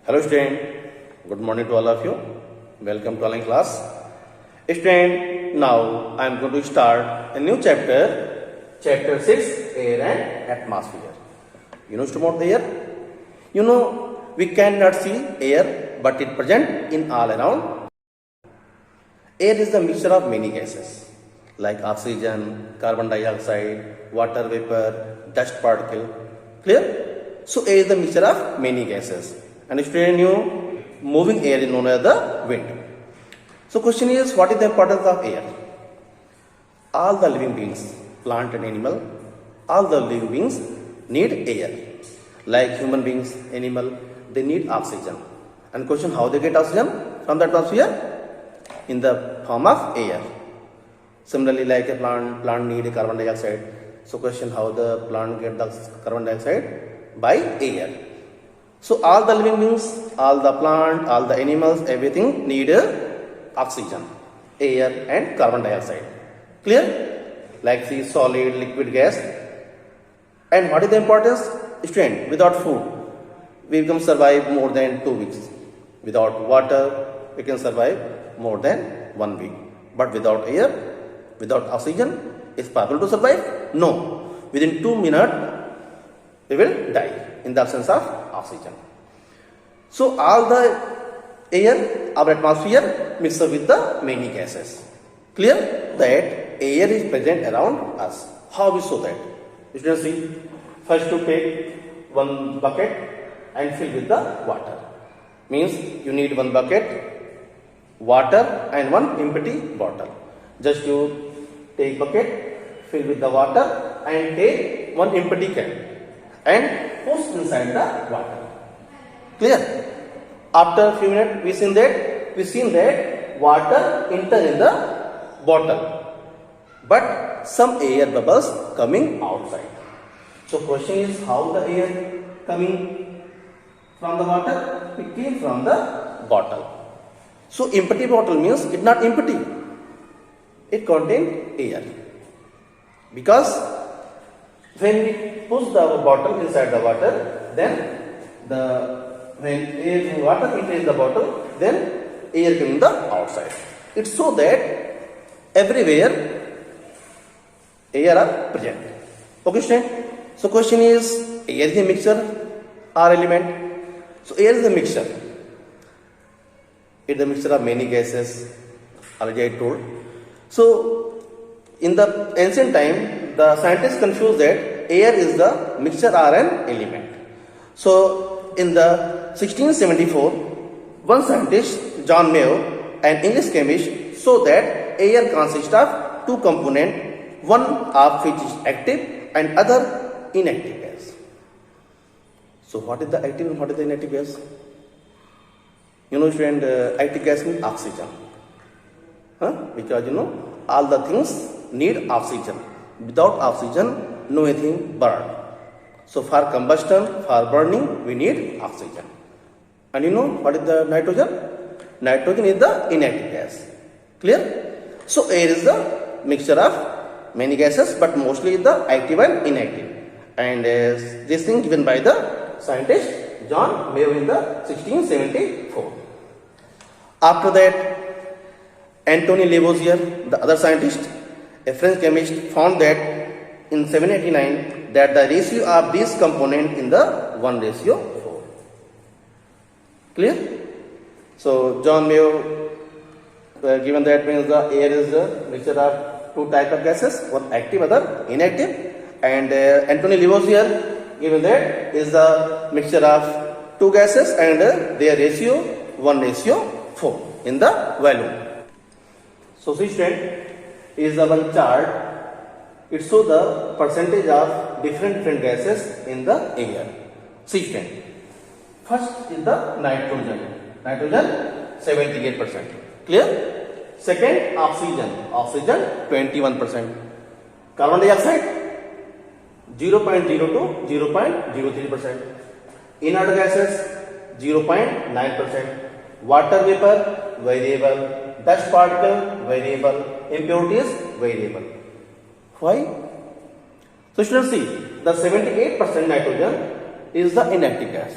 Hello student, good morning to all of you. Welcome to online class. Student, now I am going to start a new chapter, chapter 6, air and atmosphere. You know about the air? You know, we cannot see air, but it present in all around. Air is the mixture of many gases like oxygen, carbon dioxide, water vapor, dust particle. Clear? So air is the mixture of many gases. And student, you moving air is known as the wind. So question is, what is the importance of air? All the living beings, plant and animal, all the living beings need air. Like human beings, animal, they need oxygen. And question, how they get oxygen from the atmosphere? In the form of air. Similarly, like a plant need carbon dioxide. So question, how the plant get the carbon dioxide? By air. So all the living beings, all the plant, all the animals, everything need oxygen, air and carbon dioxide. Clear? Like the solid, liquid, gas. And what is the importance? Student, without food, we can survive more than 2 weeks. Without water, we can survive more than 1 week. But without air, without oxygen, is possible to survive? No. Within 2 minutes, we will die in the absence of oxygen. So all the air, our atmosphere mixed with the many gases. Clear? That air is present around us. How we show that? You can see, first to take one bucket and fill with the water. Means you need one bucket, water and one empty bottle. Just you take bucket, fill with the water and take one empty can and push inside the water. Clear? After a few minutes, we seen that water enter in the bottle, but some air bubbles coming outside. So question is, how the air coming from the water? It came from the bottle. So empty bottle means it's not empty. It contains air. Because when we push the bottle inside the water, then when water enters the bottle, then air comes the outside. It's so that everywhere air are present. Okay, student? So question is, air is a mixture or element? So air is a mixture. It's a mixture of many gases, already I told. So in the ancient time, the scientists confused that air is the mixture or an element. So in the 1674, one scientist, John Mayo, an English chemist, showed that air consists of two components, one of which is active and other inactive gas. So what is the active and what is the inactive gas? You know, friend, active gas means oxygen. Because you know, all the things need oxygen. Without oxygen, no anything burn. So for combustion, for burning, we need oxygen. And you know what is the nitrogen? Nitrogen is the inactive gas. Clear? So air is the mixture of many gases, but mostly the active and inactive. And this thing given by the scientist John Mayo in the 1674. After that, Antoine Lavoisier, the other scientist, a French chemist, found that in 1789 that the ratio of these components in the 1:4. Clear? So John Mayo given that means the air is a mixture of two types of gases, one active, other inactive. And Antoine Lavoisier given that is the mixture of two gases and their ratio 1:4 in the volume. So see student, is the one chart. It shows the percentage of different gases in the air. See student. First is the nitrogen. Nitrogen 78%. Clear? Second, oxygen. Oxygen 21%. Carbon dioxide 0.02, 0.03%. Inert gases 0.9%. Water vapor variable. Dust particle variable. Impurities variable. Why? So students see, the 78% nitrogen is the inactive gas.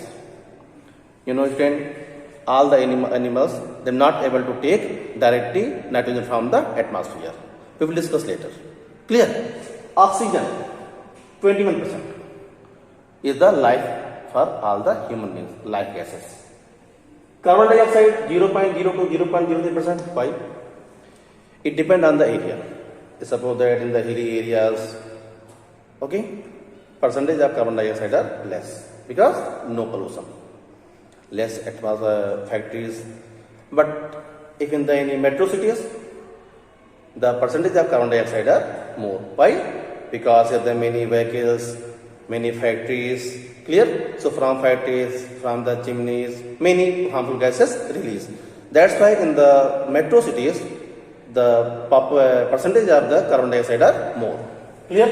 You know, student, all the animals, they're not able to take directly nitrogen from the atmosphere. We will discuss later. Clear? Oxygen, 21% is the life for all the human beings, life gases. Carbon dioxide, 0.02, 0.03%. Why? It depends on the area. Suppose that in the hilly areas, okay, percentage of carbon dioxide are less because no pollution, less factories. But if in the any metro cities, the percentage of carbon dioxide are more. Why? Because of the many vehicles, many factories. Clear? So from factories, from the chimneys, many harmful gases release. That's why in the metro cities, the percentage of the carbon dioxide are more. Clear?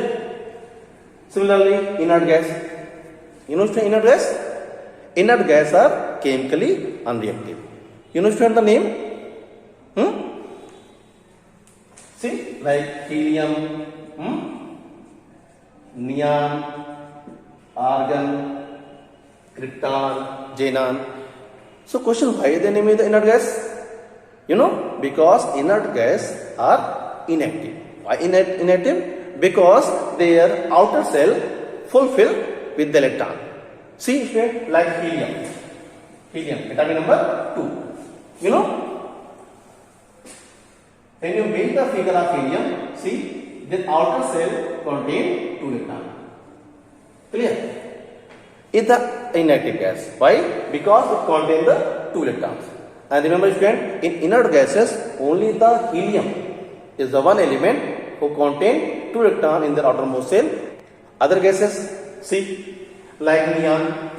Similarly, inert gas. You know inert gas? Inert gas are chemically unreactive. You know the name? See, like helium, neon, argon, krypton, xenon. So question, why they name the inert gas? You know, because inert gas are inactive. Why inactive? Because their outer cell fulfilled with the electron. See, like helium. Helium, atomic number 2. You know, when you make the figure of helium, see, the outer cell contains 2 electrons. Clear? It's the inactive gas. Why? Because it contains the 2 electrons. And remember, student, in inert gases, only the helium is the one element who contain 2 electrons in their outermost cell. Other gases, see, like neon,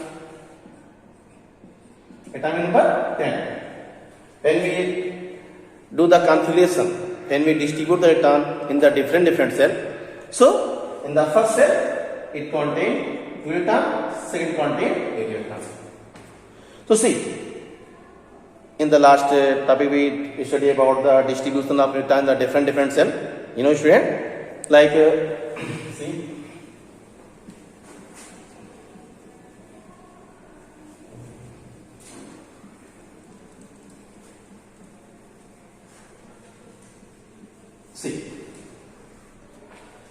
atomic number 10. When we do the configuration, when we distribute the electron in the different cell, so in the first cell, it contains 2 electrons, second contains 8 electrons. So see, in the last topic we studied about the distribution of electrons in the different cell. You know, student, like see,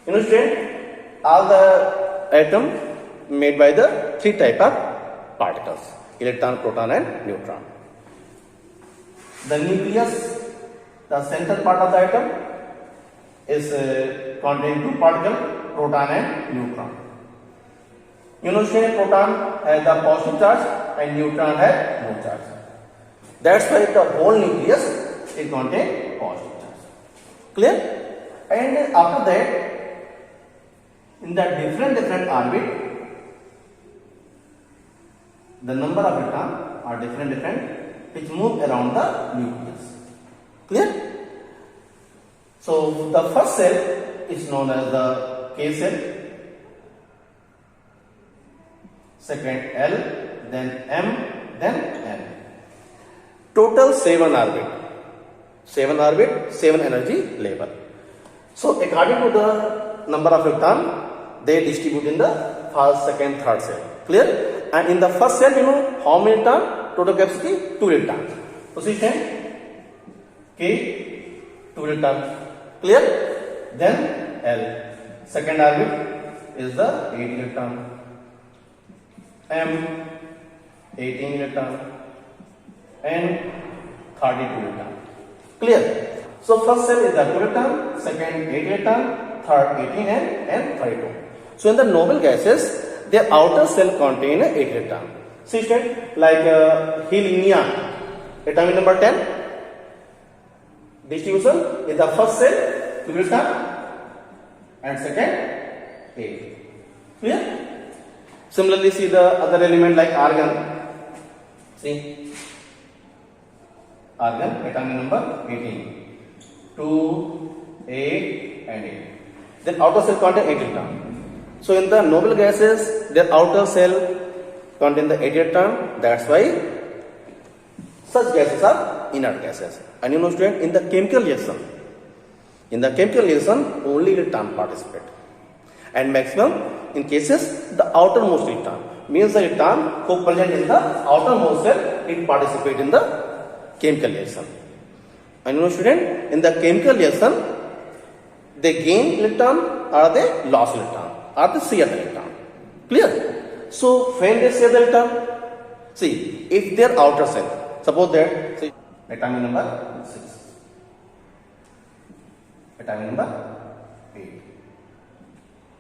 you know, student, all the atom made by the 3 type of particles: electron, proton, and neutron. The nucleus, the central part of the atom, is contain 2 particles, proton and neutron. You know, say proton has the positive charge and neutron has no charge. That's why the whole nucleus is contain positive charge. Clear? And after that, in the different orbit, the number of electrons are different which move around the nucleus. Clear? So the first cell is known as the K cell, second L, then M, then N. Total 7 orbit. 7 orbit, 7 energy level. So according to the number of electrons, they distribute in the first, second, third cell. Clear? And in the first cell, you know how many electrons? Total capacity 2 electrons. Position K, 2 electrons. Clear? Then L. Second orbit is the 8 electron. M, 18 electron. And 32 electron. Clear? So first cell is the 2 electron, second 8 electron, third 18 and 32. So in the noble gases, their outer cell contain 8 electron. See, like helium, atomic number 10. Distribution is the first cell 2 electron and second 8. Clear? Similarly, see the other element like argon. See, argon, atomic number 18. 2, 8 and 8. Then outer cell contain 8 electron. So in the noble gases, their outer cell contain the 8 electron. That's why such gases are inert gases. And you know, student, in the chemical reaction, only electron participate. And maximum in cases the outermost electron. means the electron who present in the outermost cell, it participate in the chemical reaction. And you know student, in the chemical reaction, they gain electron or they lost electron or they share the electron. Clear? So when they share the electron, see, if their outer cell, suppose that, see, atomic number 6, atomic number 8,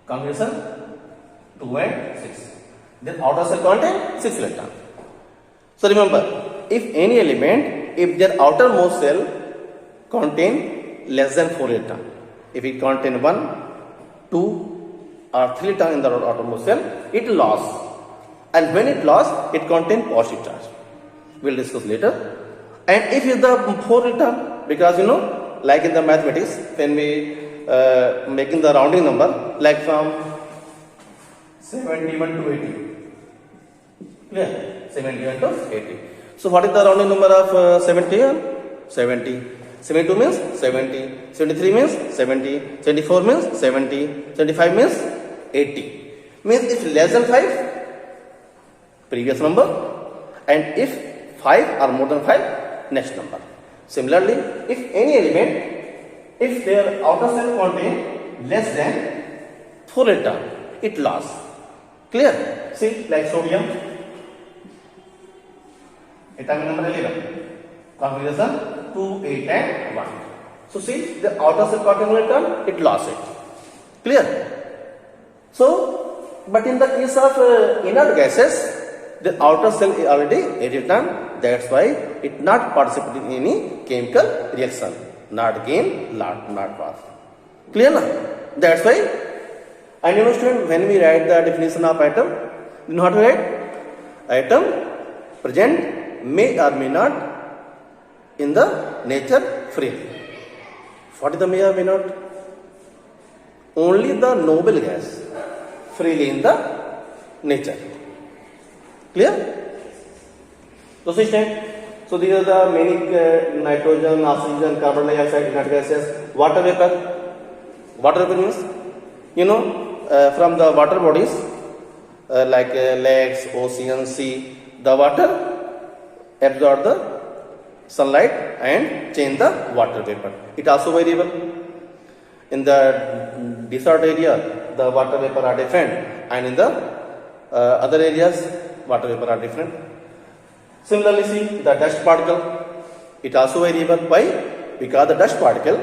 combination 2 and 6. Then outer cell contain 6 electron. So remember, if any element, if their outermost cell contain less than 4 electron, if it contain 1, 2 or 3 electron in the outermost cell, it lost. And when it lost, it contain positive charge. We'll discuss later. And if it's the 4 electron, because you know, like in the mathematics, when we making the rounding number, like from 71 to 80. Clear? 71 to 80. So what is the rounding number of 71? 70. 72 means 70. 73 means 70. 74 means 70. 75 means 80. Means if less than 5, previous number. And if 5 or more than 5, next number. Similarly, if any element, if their outer cell contain less than 4 electron, it lost. Clear? See, like sodium, atomic number 11, configuration 2, 8 and 1. So see, the outer cell contain electron, it lost it. Clear? So, but in the case of inert gases, the outer cell is already electron. That's why it not participating in any chemical reaction. Not gain, not pass. Clear now? That's why. And you know student, when we write the definition of atom, you know how to write? Atom present may or may not in the nature freely. What is the may or may not? Only the noble gas freely in the nature. Clear? So these are the many nitrogen, oxygen, carbon dioxide, inert gases. Water vapor. Water vapor means, you know, from the water bodies like lakes, ocean, sea, the water absorb the sunlight and change the water vapor. It also variable. In the desert area, the water vapor are different, and in the other areas, water vapor are different. Similarly, see the dust particle. It also variable. Why? Because the dust particle,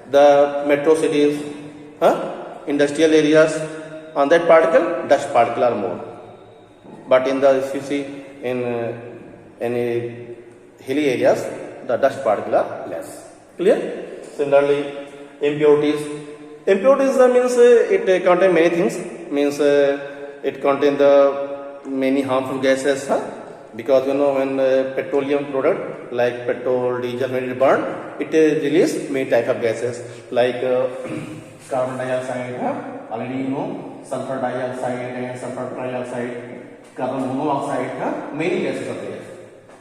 the metro cities, industrial areas, on that particle, dust particle are more. But in the, if you see in any hilly areas, the dust particle are less. Clear? Similarly, impurities. Impurities means it contain many things. Means it contain the many harmful gases. Because you know, when petroleum product like petrol, diesel, when it burn, it release many type of gases like carbon dioxide, already you know, sulfur dioxide and sulfur trioxide, carbon monoxide, many gases are there.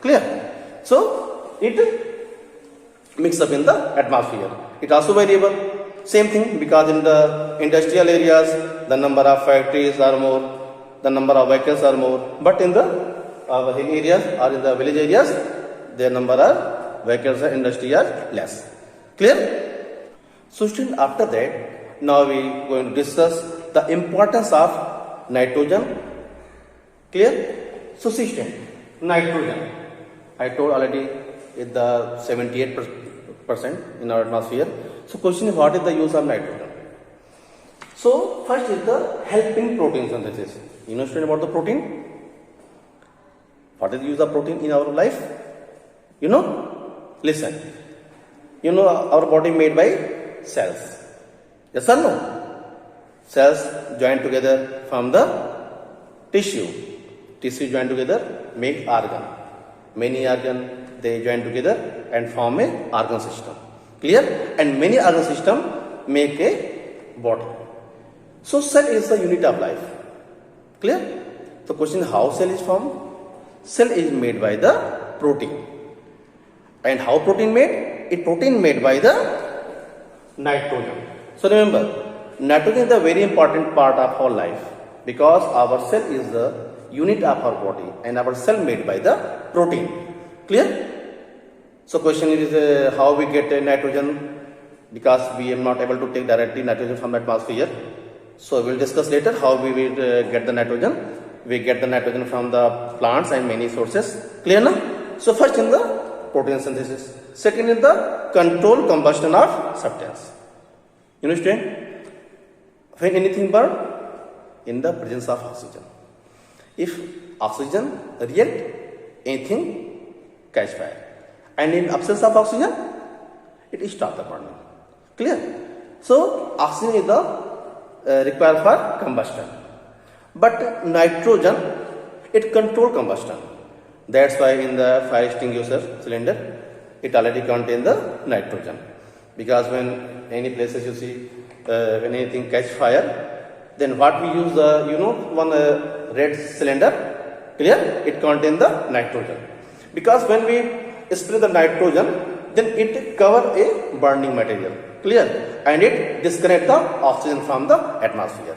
Clear? So it mix up in the atmosphere. It also variable. Same thing, because in the industrial areas, the number of factories are more, the number of vehicles are more. But in the hill areas or in the village areas, their number of vehicles and industry are less. Clear? So student, after that, now we are going to discuss the importance of nitrogen. Clear? So see student, nitrogen, I told already is the 78% in our atmosphere. So question is, what is the use of nitrogen? So first is the helping protein synthesis. You know student about the protein? What is the use of protein in our life? You know? Listen. You know our body made by cells. Yes or no? Cells join together from the tissue. Tissue join together make organ. Many organ they join together and form a organ system. Clear? And many organ system make a body. So cell is the unit of life. Clear? The question is, how cell is formed? Cell is made by the protein. And how protein made? It protein made by the nitrogen. So remember, nitrogen is the very important part of our life, because our cell is the unit of our body and our cell made by the protein. Clear? So question is how we get nitrogen, because we are not able to take directly nitrogen from the atmosphere. So we will discuss later how we will get the nitrogen. We get the nitrogen from the plants and many sources. Clear now? So first in the protein synthesis. Second in the controlled combustion of substance. You understand? When anything burn? In the presence of oxygen. If oxygen react, anything catch fire. And in absence of oxygen, it stop the burning. Clear? So oxygen is the required for combustion. But nitrogen, it control combustion. That's why in the fire extinguisher cylinder, it already contain the nitrogen. Because when any places you see, when anything catch fire, then what we use one red cylinder, clear? It contain the nitrogen. Because when we spray the nitrogen, then it cover a burning material, clear? And it disconnect the oxygen from the atmosphere,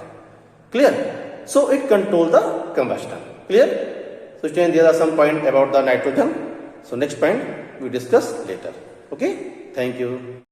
clear? So it control the combustion, clear? So students, there are some points about the nitrogen. So next point we discuss later. Okay, thank you.